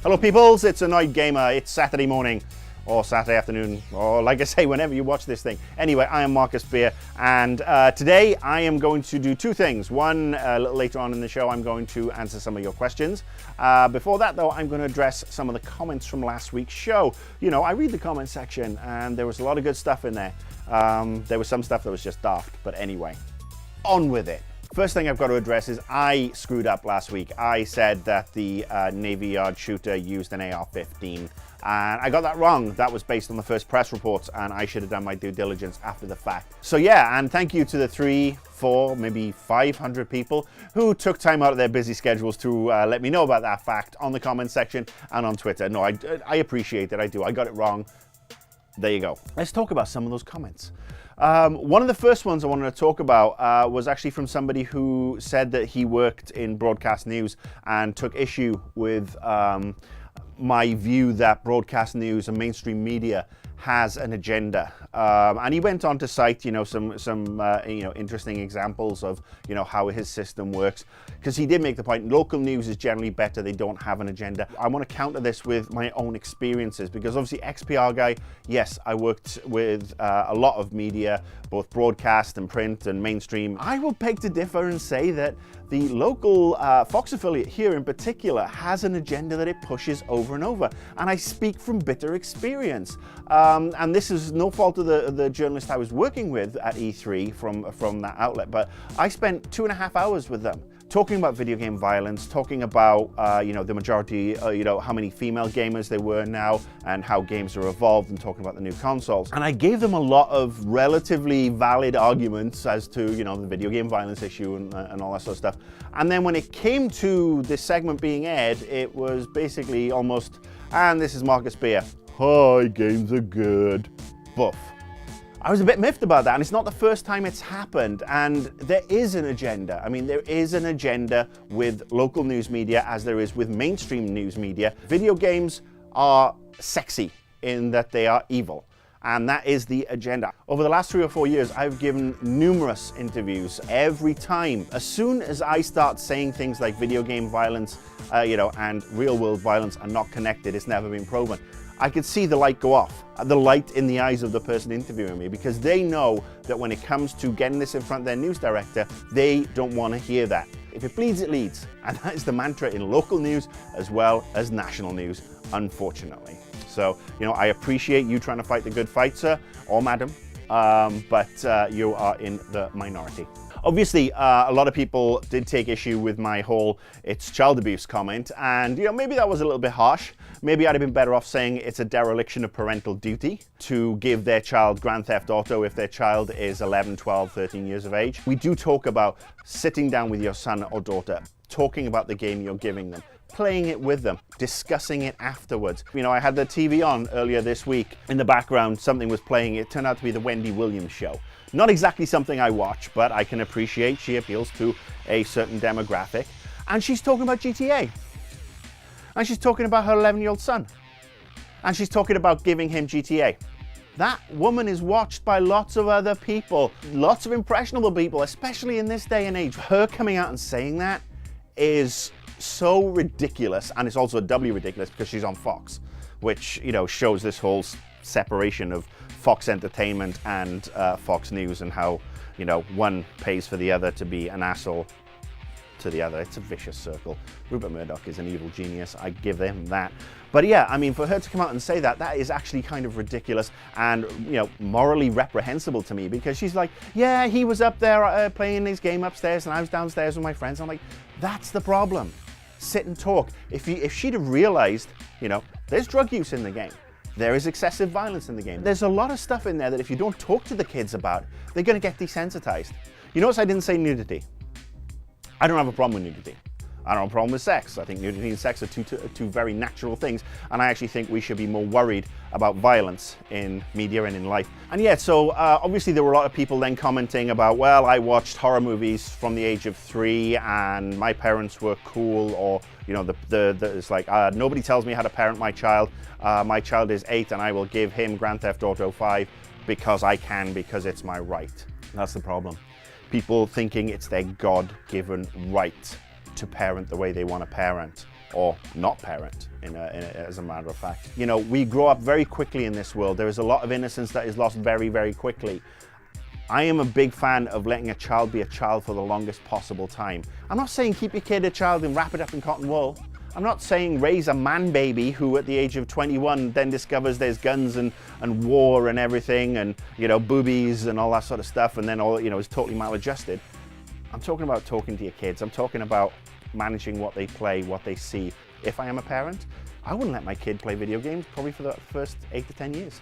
Hello peoples, it's Annoyed Gamer. It's Saturday morning, or Saturday afternoon, or like I say, whenever you watch this thing. Anyway, I am Marcus Beer, and today I am going to do two things. One, a little later on in the show, I'm going to answer some of your questions. Before that though, I'm going to address some of the comments from last week's show. You know, I read the comment section, and there was a lot of good stuff in there. There was some stuff that was just daft, but anyway, on with it. First thing I've got to address is I screwed up last week. I said that the Navy Yard shooter used an AR-15, and I got that wrong. That was based on the first press reports, and I should have done my due diligence after the fact. So yeah, and thank you to the 300, 400, maybe 500 people who took time out of their busy schedules to let me know about that fact on the comment section and on Twitter. No, I appreciate it, I do. I got it wrong. There you go. Let's talk about some of those comments. One of the first ones I wanted to talk about was actually from somebody who said that he worked in broadcast news and took issue with my view that broadcast news and mainstream media has an agenda. And he went on to cite, some interesting examples of, how his system works. Because he did make the point, local news is generally better. They don't have an agenda. I want to counter this with my own experiences, because obviously XPR guy, yes, I worked with a lot of media, both broadcast and print and mainstream. I will beg to differ and say that the local Fox affiliate here in particular has an agenda that it pushes over and over. And I speak from bitter experience. And this is no fault of the journalist I was working with at E3 from that outlet, but I spent 2.5 hours with them talking about video game violence, talking about the majority, how many female gamers there were now and how games are evolved, and talking about the new consoles. And I gave them a lot of relatively valid arguments as to the video game violence issue and all that sort of stuff. And then when it came to this segment being aired, it was basically almost, and this is Marcus Beer. Hi, games are good. Boof. I was a bit miffed about that, and it's not the first time it's happened, and there is an agenda. I mean, there is an agenda with local news media as there is with mainstream news media. Video games are sexy in that they are evil, and that is the agenda. Over the last 3 or 4 years, I've given numerous interviews. Every time, as soon as I start saying things like video game violence, and real world violence are not connected, it's never been proven, I could see the light go off, the light in the eyes of the person interviewing me, because they know that when it comes to getting this in front of their news director, they don't want to hear that. If it bleeds, it leads. And that is the mantra in local news as well as national news, unfortunately. So, I appreciate you trying to fight the good fight, sir, or madam, but you are in the minority. Obviously, a lot of people did take issue with my whole "it's child abuse" comment, and maybe that was a little bit harsh. Maybe I'd have been better off saying it's a dereliction of parental duty to give their child Grand Theft Auto if their child is 11, 12, 13 years of age. We do talk about sitting down with your son or daughter, talking about the game you're giving them, playing it with them, discussing it afterwards. I had the TV on earlier this week. In the background, something was playing. It turned out to be the Wendy Williams show. Not exactly something I watch, but I can appreciate she appeals to a certain demographic. And she's talking about GTA. And she's talking about her 11-year-old son. And she's talking about giving him GTA. That woman is watched by lots of other people, lots of impressionable people, especially in this day and age. Her coming out and saying that is so ridiculous, and it's also doubly ridiculous because she's on Fox, which, shows this whole separation of Fox Entertainment and Fox News, and how, one pays for the other to be an asshole to the other. It's a vicious circle. Rupert Murdoch is an evil genius. I give him that. But yeah, I mean, for her to come out and say that is actually kind of ridiculous and, morally reprehensible to me, because she's like, yeah, he was up there playing his game upstairs and I was downstairs with my friends. I'm like, that's the problem. Sit and talk. If she'd have realized, there's drug use in the game. There is excessive violence in the game. There's a lot of stuff in there that if you don't talk to the kids about, they're going to get desensitized. You notice I didn't say nudity. I don't have a problem with nudity. I don't have a problem with sex. I think nudity and sex are two very natural things, and I actually think we should be more worried about violence in media and in life. And yeah, so obviously there were a lot of people then commenting about, well, I watched horror movies from the age of 3 and my parents were cool, or it's like, nobody tells me how to parent my child. My child is 8 and I will give him Grand Theft Auto 5 because I can, because it's my right. That's the problem. People thinking it's their God-given right to parent the way they want to parent. or not parent, as a matter of fact. You know, we grow up very quickly in this world. There is a lot of innocence that is lost very, very quickly. I am a big fan of letting a child be a child for the longest possible time. I'm not saying keep your kid a child and wrap it up in cotton wool. I'm not saying raise a man baby who at the age of 21 then discovers there's guns and war and everything and, you know, boobies and all that sort of stuff and then all, you know, is totally maladjusted. I'm talking about talking to your kids. I'm talking about managing what they play, what they see. If I am a parent, I wouldn't let my kid play video games probably for the first 8 to 10 years.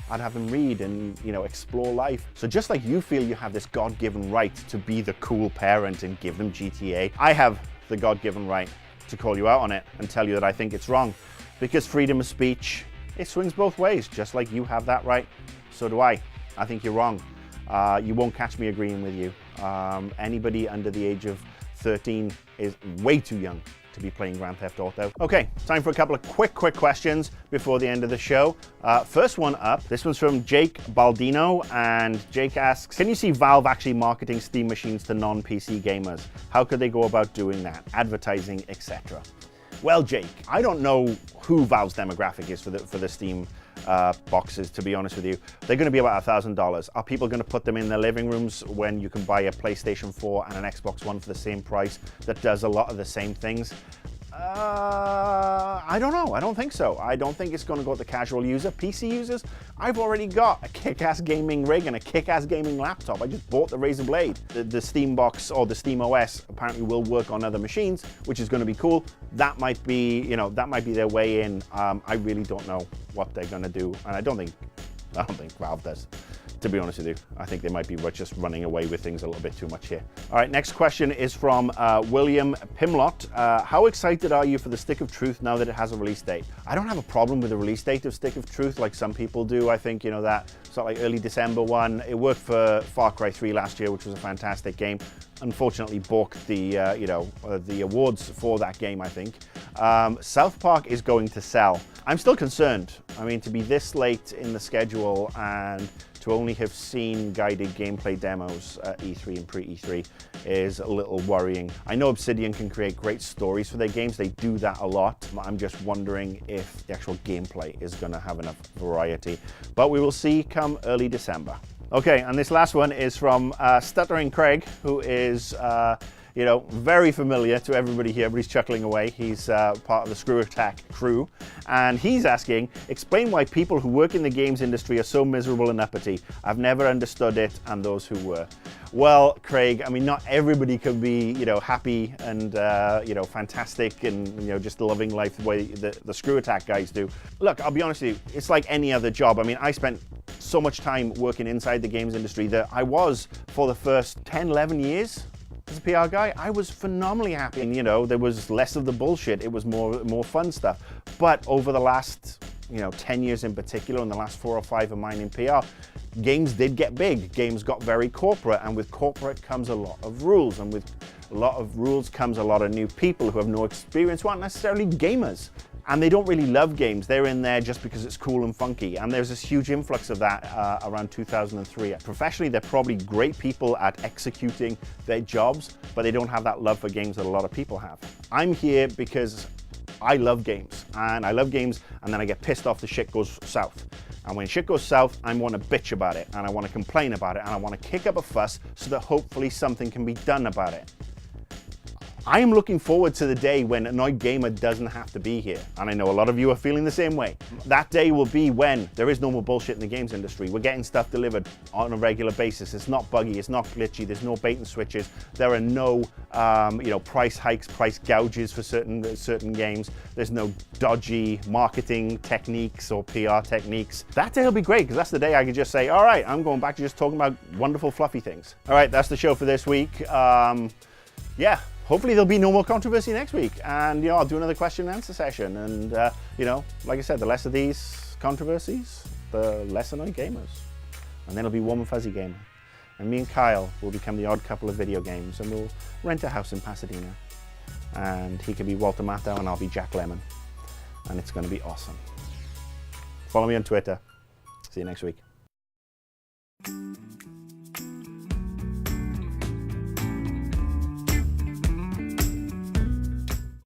I'd have them read and, you know, explore life. So just like you feel you have this God-given right to be the cool parent and give them GTA, I have the God-given right to call you out on it and tell you that I think it's wrong. Because freedom of speech, it swings both ways. Just like you have that right, so do I. I think you're wrong. You won't catch me agreeing with you. Anybody under the age of 13 is way too young to be playing Grand Theft Auto. Okay, time for a couple of quick questions before the end of the show. First one up, this one's from Jake Baldino, and Jake asks, can you see Valve actually marketing Steam machines to non-PC gamers? How could they go about doing that? Advertising, etc. Well, Jake, I don't know who Valve's demographic is for the Steam boxes, to be honest with you. They're going to be about $1,000. Are people going to put them in their living rooms when you can buy a PlayStation 4 and an Xbox One for the same price that does a lot of the same things? I don't know. I don't think so. I don't think it's going to go to the casual user. PC users, I've already got a kick-ass gaming rig and a kick-ass gaming laptop. I just bought the Razer Blade. The Steam box or the Steam OS apparently will work on other machines, which is going to be cool. That might be, you know, that might be their way in. I really don't know what they're going to do, and I don't think Valve does. To be honest with you, I think they might be just running away with things a little bit too much here. All right, next question is from William Pimlott. How excited are you for the Stick of Truth now that it has a release date? I don't have a problem with the release date of Stick of Truth like some people do. I think, you know, that sort of like early December one. It worked for Far Cry 3 last year, which was a fantastic game. Unfortunately, balked the the awards for that game, I think. South Park is going to sell. I'm still concerned. I mean, to be this late in the schedule and to only have seen guided gameplay demos at E3 and pre-E3 is a little worrying. I know Obsidian can create great stories for their games. They do that a lot. I'm just wondering if the actual gameplay is going to have enough variety. But we will see come early December. Okay, and this last one is from Stuttering Craig, who is you know, very familiar to everybody here, but he's chuckling away. He's part of the Screw Attack crew. And he's asking, explain why people who work in the games industry are so miserable and uppity. I've never understood it, and those who were. Well, Craig, I mean, not everybody can be, you know, happy and, you know, fantastic and, you know, just loving life the way the Screw Attack guys do. Look, I'll be honest with you, it's like any other job. I mean, I spent so much time working inside the games industry that I was, for the first 10, 11 years, as a PR guy, I was phenomenally happy. And, you know, there was less of the bullshit. It was more fun stuff. But over the last, you know, 10 years in particular, and the last 4 or 5 of mine in PR, games did get big. Games got very corporate, and with corporate comes a lot of rules. And with a lot of rules comes a lot of new people who have no experience, who aren't necessarily gamers. And they don't really love games. They're in there just because it's cool and funky. And there's this huge influx of that around 2003. Professionally, they're probably great people at executing their jobs, but they don't have that love for games that a lot of people have. I'm here because I love games. And I love games, and then I get pissed off the shit goes south. And when shit goes south, I want to bitch about it, and I want to complain about it, and I want to kick up a fuss so that hopefully something can be done about it. I am looking forward to the day when Annoyed Gamer doesn't have to be here. And I know a lot of you are feeling the same way. That day will be when there is no more bullshit in the games industry. We're getting stuff delivered on a regular basis. It's not buggy, it's not glitchy, there's no bait and switches. There are no you know, price hikes, price gouges for certain games. There's no dodgy marketing techniques or PR techniques. That day will be great, because that's the day I can just say, all right, I'm going back to just talking about wonderful fluffy things. All right, that's the show for this week. Yeah. Hopefully there'll be no more controversy next week, and you know, I'll do another question and answer session. And you know, like I said, the less of these controversies, the less Annoyed Gamers, and then it'll be Warm and Fuzzy Gamer, and me and Kyle will become the odd couple of video games, and we'll rent a house in Pasadena, and he can be Walter Matthau and I'll be Jack Lemmon, and it's going to be awesome. Follow me on Twitter. See you next week.